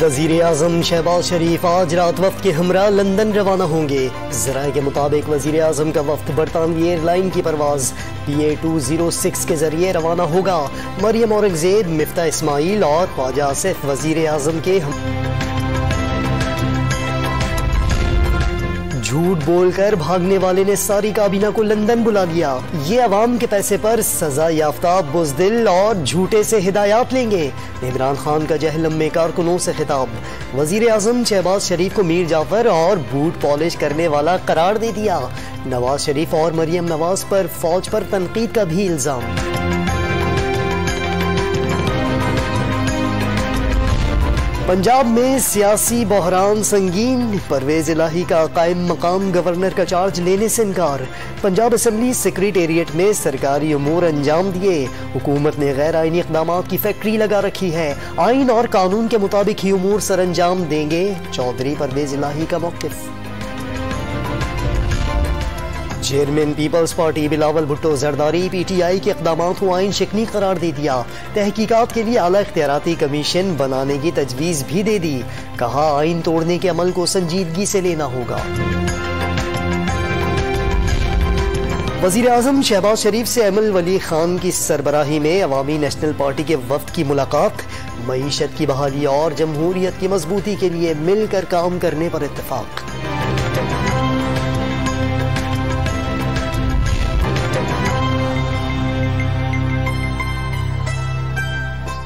वज़ीर आज़म शहबाज शरीफ आज रात वफ्द के हमरा लंदन रवाना होंगे। ज़राए के मुताबिक वज़ीर आज़म का वफ्द बरतानवी एयरलाइन की परवाज़ PA206 के जरिए रवाना होगा। मरियम औरंगज़ेब, मिफ्ता इस्माइल और ख्वाजा आसिफ वज़ीर आज़म के झूठ बोलकर भागने वाले ने सारी काबीना को लंदन बुला लिया। ये अवाम के पैसे पर सजा याफ्ता बुज़दिल और झूठे से हिदायत लेंगे। इमरान खान का जहलम में कारकुनों से खिताब। वजीर आज़म शहबाज शरीफ को मीर जाफर और बूट पॉलिश करने वाला करार दे दिया। नवाज शरीफ और मरियम नवाज पर फौज पर तनकीद का भी इल्जाम। पंजाब में सियासी बहरान संगीन। परवेज इलाही का कायम मकाम गवर्नर का चार्ज लेने से इनकार। पंजाब असेंबली सेक्रेटेरिएट में सरकारी उमूर अंजाम दिए। हुकूमत ने गैर आईनी इक़दामात की फैक्ट्री लगा रखी है। आइन और कानून के मुताबिक ही उमूर सर अंजाम देंगे। चौधरी परवेज इलाही का मौक़िफ़। Chairman people's party Bilawal Bhutto Zardari PTI के इक़दामात को आइन शिकनी करार दे दिया। तहकीकात के लिए आला इख्तियाराती कमीशन बनाने की तजवीज़ भी दे दी। कहा आइन तोड़ने के अमल को संजीदगी से लेना होगा। वज़ीर आज़म शहबाज शरीफ से अमल वली खान की सरबराही में अवामी नेशनल पार्टी के वफ्द की मुलाकात। मईशत की बहाली और जमहूरियत की मजबूती के लिए मिलकर काम करने पर इत्तेफाक।